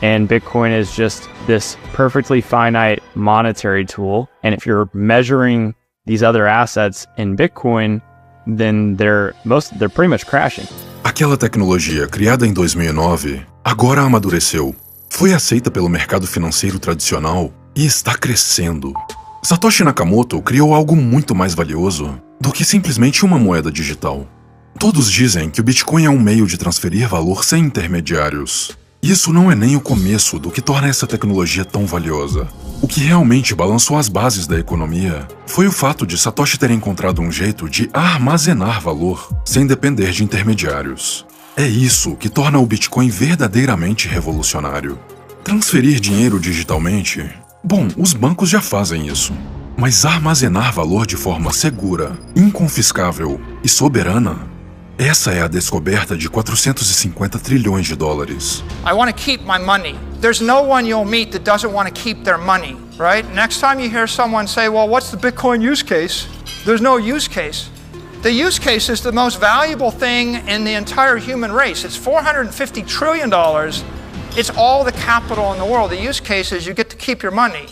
And Bitcoin is just this perfectly finite monetary tool. And if you're measuring these other assets in Bitcoin, then they're pretty much crashing. Aquela tecnologia criada em 2009 agora amadureceu, foi aceita pelo mercado financeiro tradicional e está crescendo. Satoshi Nakamoto criou algo muito mais valioso do que simplesmente uma moeda digital. Todos dizem que o Bitcoin é um meio de transferir valor sem intermediários. Isso não é nem o começo do que torna essa tecnologia tão valiosa. O que realmente balançou as bases da economia foi o fato de Satoshi ter encontrado um jeito de armazenar valor sem depender de intermediários. É isso que torna o Bitcoin verdadeiramente revolucionário. Transferir dinheiro digitalmente? Bom, os bancos já fazem isso. Mas armazenar valor de forma segura, inconfiscável e soberana? Essa é a descoberta de 450 trilhões de dólares. I want to keep my money. There's no one you'll meet that doesn't want to keep their money, right? Next time you hear someone say, well, what's the Bitcoin use case? There's no use case. The use case is the most valuable thing in the entire human race. It's $450 trillion. It's all the capital in the world. The use case is you get to keep your money.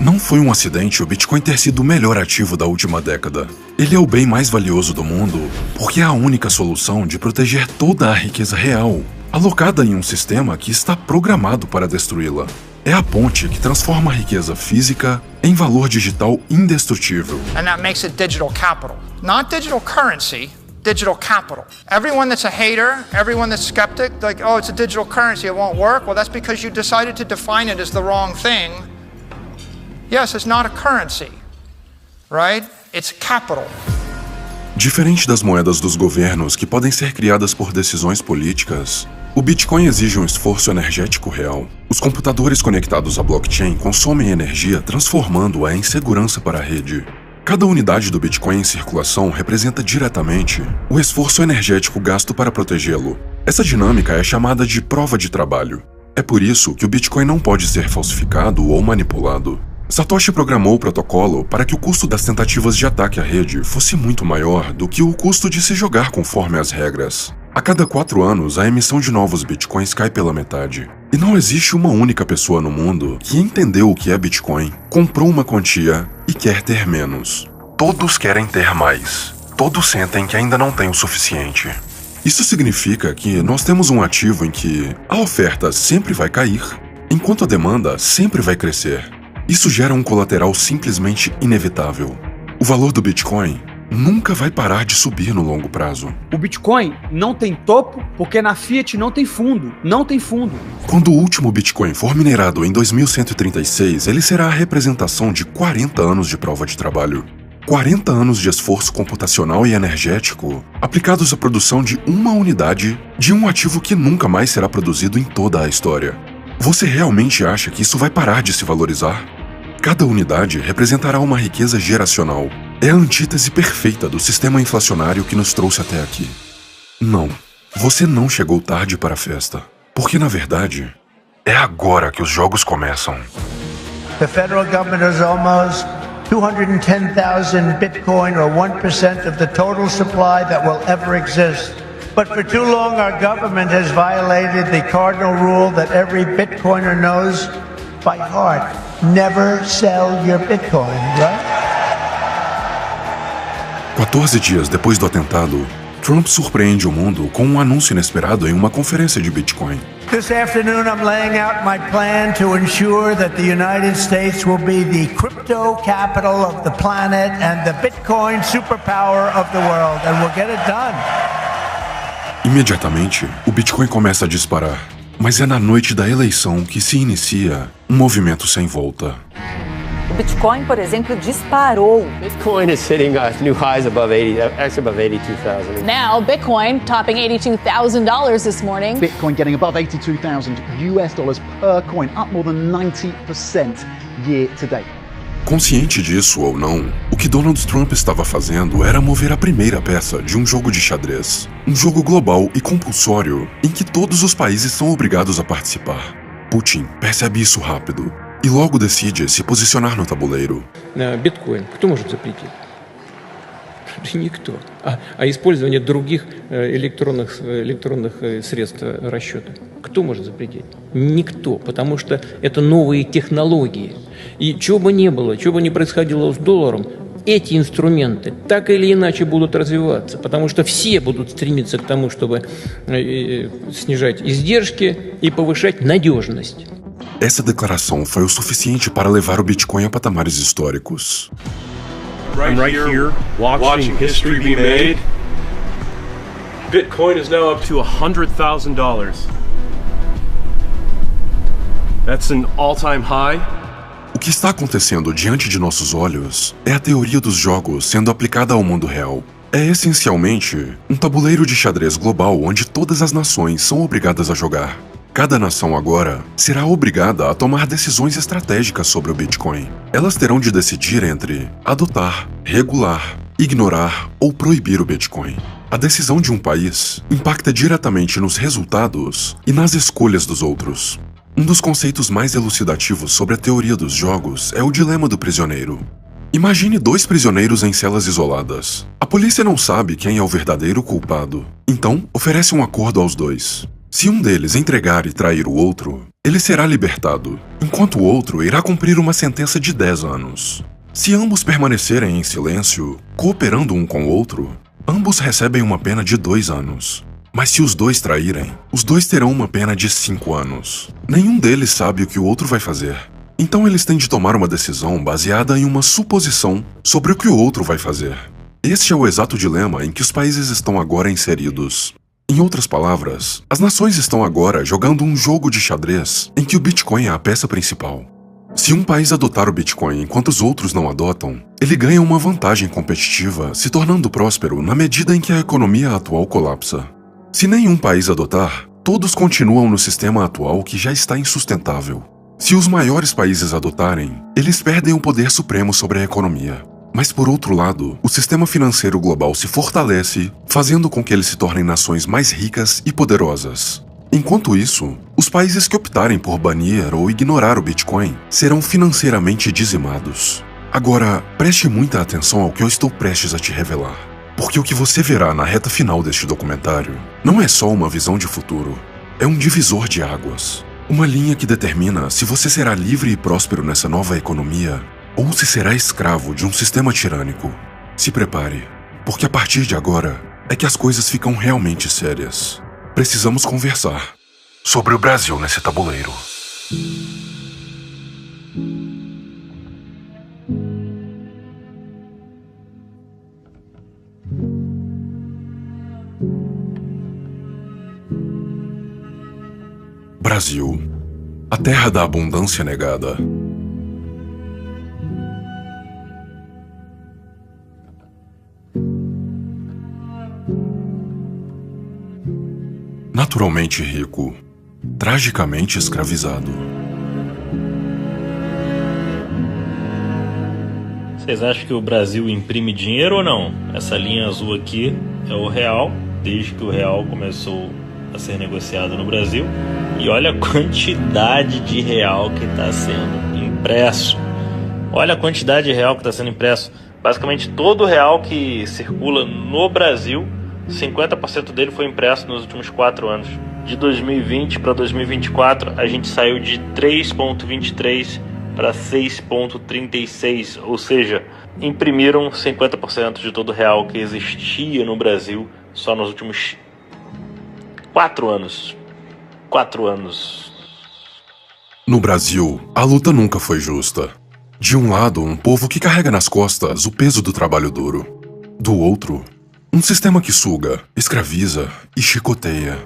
Não foi um acidente o Bitcoin ter sido o melhor ativo da última década. Ele é o bem mais valioso do mundo porque é a única solução de proteger toda a riqueza real, alocada em um sistema que está programado para destruí-la. É a ponte que transforma a riqueza física em valor digital indestrutível. And that makes it digital capital. Not digital currency, digital capital. Everyone that's a hater, everyone that's skeptic, like, oh, it's a digital currency, it won't work. Well, that's because you decided to define it as the wrong thing. Yes, it's not a currency, right? It's capital. Diferente das moedas dos governos que podem ser criadas por decisões políticas, o Bitcoin exige um esforço energético real. Os computadores conectados à blockchain consomem energia, transformando-a em segurança para a rede. Cada unidade do Bitcoin em circulação representa diretamente o esforço energético gasto para protegê-lo. Essa dinâmica é chamada de prova de trabalho. É por isso que o Bitcoin não pode ser falsificado ou manipulado. Satoshi programou o protocolo para que o custo das tentativas de ataque à rede fosse muito maior do que o custo de se jogar conforme as regras. A cada 4 anos, a emissão de novos bitcoins cai pela metade. E não existe uma única pessoa no mundo que entendeu o que é Bitcoin, comprou uma quantia e quer ter menos. Todos querem ter mais. Todos sentem que ainda não têm o suficiente. Isso significa que nós temos um ativo em que a oferta sempre vai cair, enquanto a demanda sempre vai crescer. Isso gera um colateral simplesmente inevitável. O valor do Bitcoin nunca vai parar de subir no longo prazo. O Bitcoin não tem topo porque na Fiat não tem fundo. Não tem fundo. Quando o último Bitcoin for minerado em 2136, ele será a representação de 40 anos de prova de trabalho. 40 anos de esforço computacional e energético aplicados à produção de uma unidade de um ativo que nunca mais será produzido em toda a história. Você realmente acha que isso vai parar de se valorizar? Cada unidade representará uma riqueza geracional. É a antítese perfeita do sistema inflacionário que nos trouxe até aqui. Não, você não chegou tarde para a festa. Porque, na verdade, é agora que os jogos começam. The federal government has almost 210,000 Bitcoin, or 1% of the total supply that will ever exist. But for too long, our government has violated the cardinal rule that every Bitcoiner knows by heart. Never sell your Bitcoin, right? 14 dias depois do atentado, Trump surpreende o mundo com um anúncio inesperado em uma conferência de Bitcoin. This afternoon, I'm laying out my plan to ensure that the United States will be the crypto capital of the planet and the Bitcoin superpower of the world, and we'll get it done. Imediatamente, o Bitcoin começa a disparar. Mas é na noite da eleição que se inicia um movimento sem volta. O Bitcoin, por exemplo, disparou. Bitcoin is hitting new highs above 82,000. Now, Bitcoin topping $82,000 this morning. Bitcoin getting above $82,000 per coin, up more than 90% year to date. Consciente disso ou não, o que Donald Trump estava fazendo era mover a primeira peça de um jogo de xadrez. Um jogo global e compulsório em que todos os países são obrigados a participar. Putin percebe isso rápido e logo decide se posicionar no tabuleiro. Биткоин кто может запретить? Никто. А использование других электронных средств расчета кто может запретить? Никто, потому что это новые технологии. И чего бы ни было, чего бы ни происходило с долларом, эти инструменты так или иначе будут развиваться, потому что все будут стремиться к тому, чтобы снижать издержки и повышать надежность. Essa declaração foi o suficiente para levar o Bitcoin a patamares históricos. I'm right here watching history be made. Bitcoin is now up to $100,000. That's an all-time high. O que está acontecendo diante de nossos olhos é a teoria dos jogos sendo aplicada ao mundo real. É essencialmente um tabuleiro de xadrez global onde todas as nações são obrigadas a jogar. Cada nação agora será obrigada a tomar decisões estratégicas sobre o Bitcoin. Elas terão de decidir entre adotar, regular, ignorar ou proibir o Bitcoin. A decisão de um país impacta diretamente nos resultados e nas escolhas dos outros. Um dos conceitos mais elucidativos sobre a teoria dos jogos é o dilema do prisioneiro. Imagine dois prisioneiros em celas isoladas. A polícia não sabe quem é o verdadeiro culpado, então oferece um acordo aos dois. Se um deles entregar e trair o outro, ele será libertado, enquanto o outro irá cumprir uma sentença de 10 anos. Se ambos permanecerem em silêncio, cooperando um com o outro, ambos recebem uma pena de 2 anos. Mas se os dois traírem, os dois terão uma pena de 5 anos. Nenhum deles sabe o que o outro vai fazer. Então eles têm de tomar uma decisão baseada em uma suposição sobre o que o outro vai fazer. Este é o exato dilema em que os países estão agora inseridos. Em outras palavras, as nações estão agora jogando um jogo de xadrez em que o Bitcoin é a peça principal. Se um país adotar o Bitcoin enquanto os outros não adotam, ele ganha uma vantagem competitiva, se tornando próspero na medida em que a economia atual colapsa. Se nenhum país adotar, todos continuam no sistema atual que já está insustentável. Se os maiores países adotarem, eles perdem o poder supremo sobre a economia. Mas por outro lado, o sistema financeiro global se fortalece, fazendo com que eles se tornem nações mais ricas e poderosas. Enquanto isso, os países que optarem por banir ou ignorar o Bitcoin serão financeiramente dizimados. Agora, preste muita atenção ao que eu estou prestes a te revelar, porque o que você verá na reta final deste documentário não é só uma visão de futuro, é um divisor de águas. Uma linha que determina se você será livre e próspero nessa nova economia ou se será escravo de um sistema tirânico. Se prepare, porque a partir de agora é que as coisas ficam realmente sérias. Precisamos conversar sobre o Brasil nesse tabuleiro. Brasil, a terra da abundância negada. Naturalmente rico, tragicamente escravizado. Vocês acham que o Brasil imprime dinheiro ou não? Essa linha azul aqui é o real, desde que o real começou a ser negociado no Brasil. E olha a quantidade de real que está sendo impresso. Olha a quantidade de real que está sendo impresso. Basicamente todo o real que circula no Brasil, 50% dele foi impresso nos últimos 4 anos. De 2020 para 2024, a gente saiu de 3,23 para 6,36, ou seja, imprimiram 50% de todo o real que existia no Brasil só nos últimos 4 anos. 4 anos. No Brasil, a luta nunca foi justa. De um lado, um povo que carrega nas costas o peso do trabalho duro. Do outro, um sistema que suga, escraviza e chicoteia.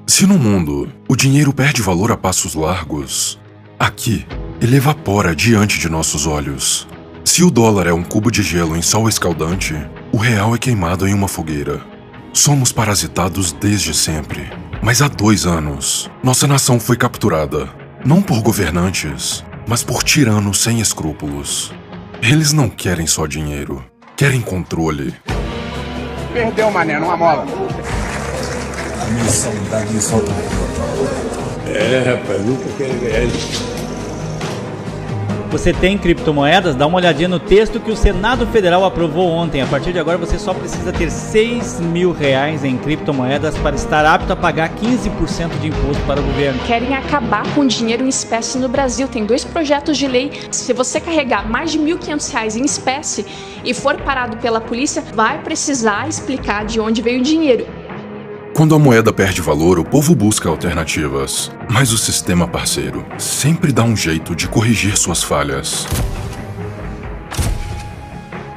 Se no mundo o dinheiro perde valor a passos largos, aqui ele evapora diante de nossos olhos. Se o dólar é um cubo de gelo em sol escaldante, o real é queimado em uma fogueira. Somos parasitados desde sempre. Mas há 2 anos, nossa nação foi capturada, não por governantes, mas por tiranos sem escrúpulos. Eles não querem só dinheiro, querem controle. Perdeu, mané, numa mola. Missão. Rapaz, nunca quero ganhar isso. Você tem criptomoedas? Dá uma olhadinha no texto que o Senado Federal aprovou ontem. A partir de agora você só precisa ter R$6.000 em criptomoedas para estar apto a pagar 15% de imposto para o governo. Querem acabar com o dinheiro em espécie no Brasil. Tem 2 projetos de lei. Se você carregar mais de R$1.500 em espécie e for parado pela polícia, vai precisar explicar de onde veio o dinheiro. Quando a moeda perde valor, o povo busca alternativas. Mas o sistema parceiro sempre dá um jeito de corrigir suas falhas.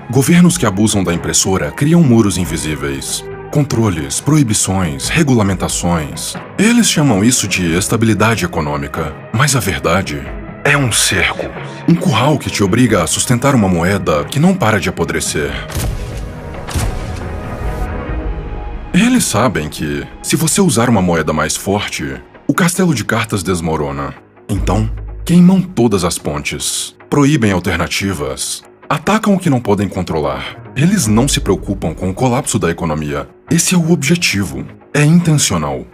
Governos que abusam da impressora criam muros invisíveis. Controles, proibições, regulamentações. Eles chamam isso de estabilidade econômica. Mas a verdade é um cerco. Um curral que te obriga a sustentar uma moeda que não para de apodrecer. Eles sabem que, se você usar uma moeda mais forte, o castelo de cartas desmorona. Então, queimam todas as pontes, proíbem alternativas, atacam o que não podem controlar. Eles não se preocupam com o colapso da economia. Esse é o objetivo. É intencional.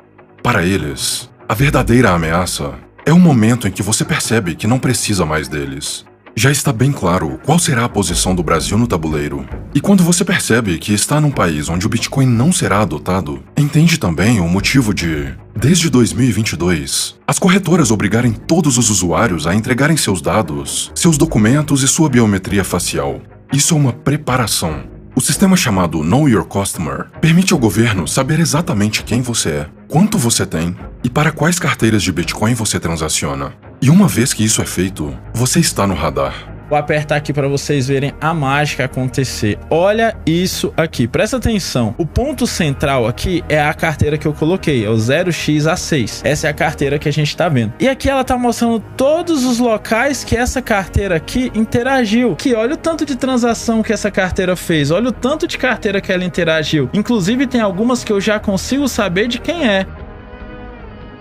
Para eles, a verdadeira ameaça é o momento em que você percebe que não precisa mais deles. Já está bem claro qual será a posição do Brasil no tabuleiro. E quando você percebe que está num país onde o Bitcoin não será adotado, entende também o motivo de, desde 2022, as corretoras obrigarem todos os usuários a entregarem seus dados, seus documentos e sua biometria facial. Isso é uma preparação. O sistema chamado Know Your Customer permite ao governo saber exatamente quem você é, quanto você tem e para quais carteiras de Bitcoin você transaciona. E uma vez que isso é feito, você está no radar. Vou apertar aqui para vocês verem a mágica acontecer. Olha isso aqui, presta atenção. O ponto central aqui é a carteira que eu coloquei, é o 0xA6. Essa é a carteira que a gente tá vendo. E aqui ela tá mostrando todos os locais que essa carteira aqui interagiu. Que olha o tanto de transação que essa carteira fez, olha o tanto de carteira que ela interagiu. Inclusive tem algumas que eu já consigo saber de quem é.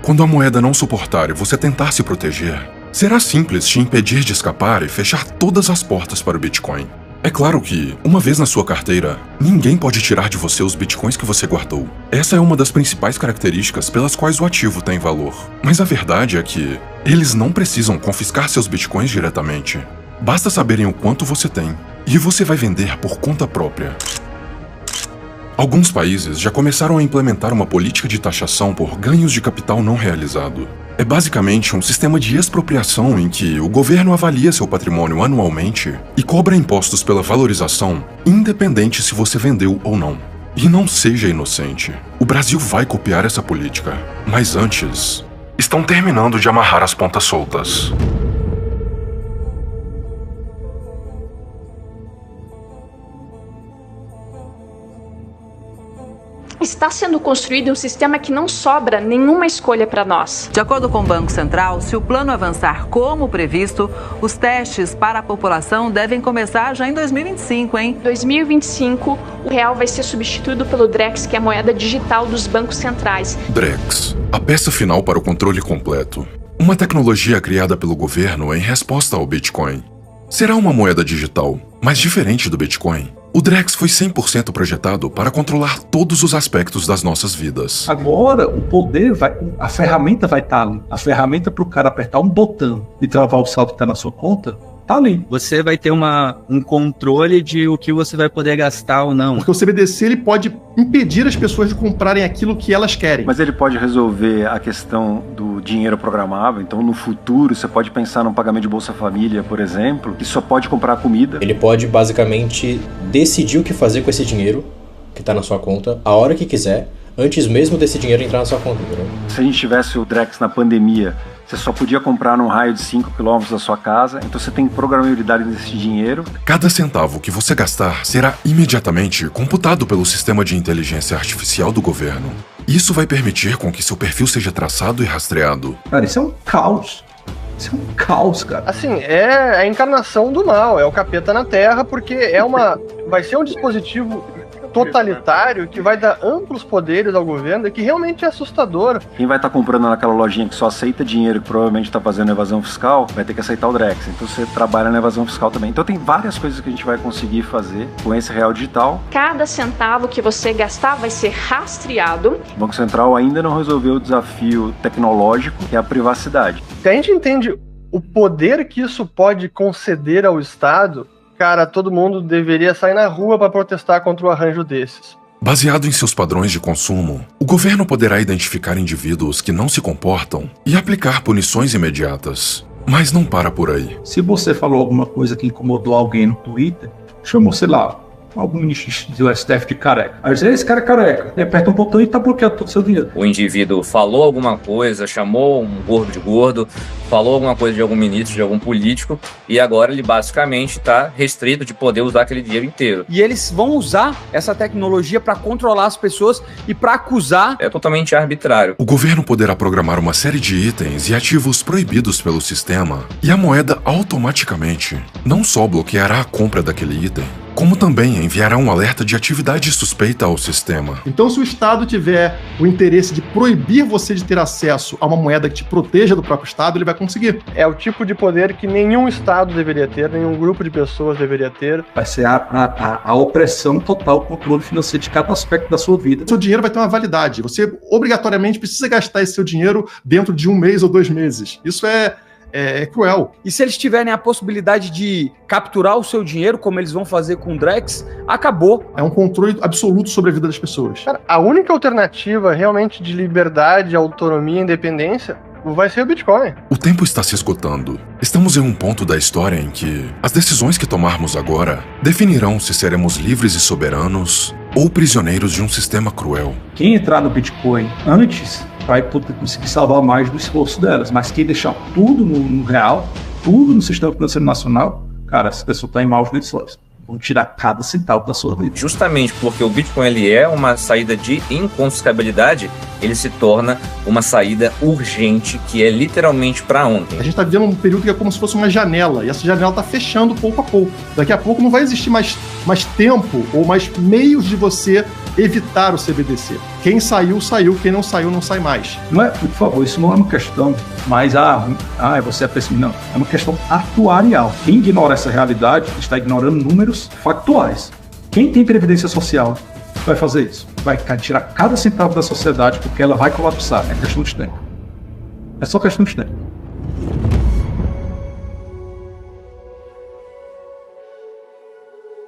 Quando a moeda não suportar e você tentar se proteger, será simples te impedir de escapar e fechar todas as portas para o Bitcoin. É claro que, uma vez na sua carteira, ninguém pode tirar de você os Bitcoins que você guardou. Essa é uma das principais características pelas quais o ativo tem valor. Mas a verdade é que eles não precisam confiscar seus Bitcoins diretamente. Basta saberem o quanto você tem, e você vai vender por conta própria. Alguns países já começaram a implementar uma política de taxação por ganhos de capital não realizado. É basicamente um sistema de expropriação em que o governo avalia seu patrimônio anualmente e cobra impostos pela valorização, independente se você vendeu ou não. E não seja inocente. O Brasil vai copiar essa política. Mas antes, estão terminando de amarrar as pontas soltas. Está sendo construído um sistema que não sobra nenhuma escolha para nós. De acordo com o Banco Central, se o plano avançar como previsto, os testes para a população devem começar já em 2025, hein? Em 2025, o real vai ser substituído pelo Drex, que é a moeda digital dos bancos centrais. Drex, a peça final para o controle completo. Uma tecnologia criada pelo governo em resposta ao Bitcoin. Será uma moeda digital, mas diferente do Bitcoin. O Drex foi 100% projetado para controlar todos os aspectos das nossas vidas. Agora, o poder a ferramenta vai estar ali. A ferramenta para o cara apertar um botão e travar o saldo que está na sua conta, tá ali. Você vai ter um controle de o que você vai poder gastar ou não. Porque o CBDC ele pode impedir as pessoas de comprarem aquilo que elas querem. Mas ele pode resolver a questão do dinheiro programável. Então, no futuro, você pode pensar num pagamento de Bolsa Família, por exemplo, que só pode comprar comida. Ele pode, basicamente, decidir o que fazer com esse dinheiro que está na sua conta, a hora que quiser, antes mesmo desse dinheiro entrar na sua conta. Entendeu? Se a gente tivesse o Drex na pandemia, você só podia comprar num raio de 5 km da sua casa, então você tem programabilidade desse dinheiro. Cada centavo que você gastar será imediatamente computado pelo sistema de inteligência artificial do governo. Isso vai permitir com que seu perfil seja traçado e rastreado. Cara, isso é um caos. Isso é um caos, cara. Assim, é a encarnação do mal, é o capeta na Terra, porque vai ser um dispositivo totalitário que vai dar amplos poderes ao governo e que realmente é assustador. Quem vai estar comprando naquela lojinha que só aceita dinheiro, que provavelmente está fazendo evasão fiscal, vai ter que aceitar o Drex. Então você trabalha na evasão fiscal também. Então tem várias coisas que a gente vai conseguir fazer com esse real digital. Cada centavo que você gastar vai ser rastreado. O Banco Central ainda não resolveu o desafio tecnológico, que é a privacidade. Se a gente entende o poder que isso pode conceder ao Estado, cara, todo mundo deveria sair na rua para protestar contra o arranjo desses. Baseado em seus padrões de consumo, o governo poderá identificar indivíduos que não se comportam e aplicar punições imediatas. Mas não para por aí. Se você falou alguma coisa que incomodou alguém no Twitter, chamou, sei lá, algum ministro do STF de careca. Aí diz, esse cara é careca. Ele aperta um botão e tá bloqueado todo o seu dinheiro. O indivíduo falou alguma coisa, chamou um gordo de gordo, falou alguma coisa de algum ministro, de algum político, e agora ele basicamente está restrito de poder usar aquele dinheiro inteiro. E eles vão usar essa tecnologia para controlar as pessoas e para acusar. É totalmente arbitrário. O governo poderá programar uma série de itens e ativos proibidos pelo sistema, e a moeda automaticamente não só bloqueará a compra daquele item, como também enviará um alerta de atividade suspeita ao sistema. Então, se o Estado tiver o interesse de proibir você de ter acesso a uma moeda que te proteja do próprio Estado, ele vai conseguir. É o tipo de poder que nenhum Estado deveria ter, nenhum grupo de pessoas deveria ter. Vai ser a opressão total, o controle financeiro de cada aspecto da sua vida. O seu dinheiro vai ter uma validade. Você obrigatoriamente precisa gastar esse seu dinheiro dentro de 1 mês ou 2 meses. Isso é cruel. E se eles tiverem a possibilidade de capturar o seu dinheiro, como eles vão fazer com o Drex, acabou. É um controle absoluto sobre a vida das pessoas. Cara, a única alternativa realmente de liberdade, autonomia e independência vai ser o Bitcoin. O tempo está se esgotando. Estamos em um ponto da história em que as decisões que tomarmos agora definirão se seremos livres e soberanos ou prisioneiros de um sistema cruel. Quem entrar no Bitcoin antes vai poder conseguir salvar mais do esforço delas, mas quem deixar tudo no real, tudo no sistema financeiro nacional, cara, essa pessoa está em maus lençóis. Vão tirar cada centavo da sua vida. Justamente porque o Bitcoin ele é uma saída de inconfiscabilidade, ele se torna uma saída urgente, que é literalmente para ontem. A gente está vivendo um período que é como se fosse uma janela, e essa janela está fechando pouco a pouco. Daqui a pouco não vai existir mais tempo ou mais meios de você evitar o CBDC. Quem saiu, saiu. Quem não saiu, não sai mais. Não é, por favor, isso não é uma questão mais, você é péssimo. Não, é uma questão atuarial. Quem ignora essa realidade está ignorando números factuais. Quem tem previdência social vai fazer isso. Vai tirar cada centavo da sociedade porque ela vai colapsar. É questão de tempo. É só questão de tempo.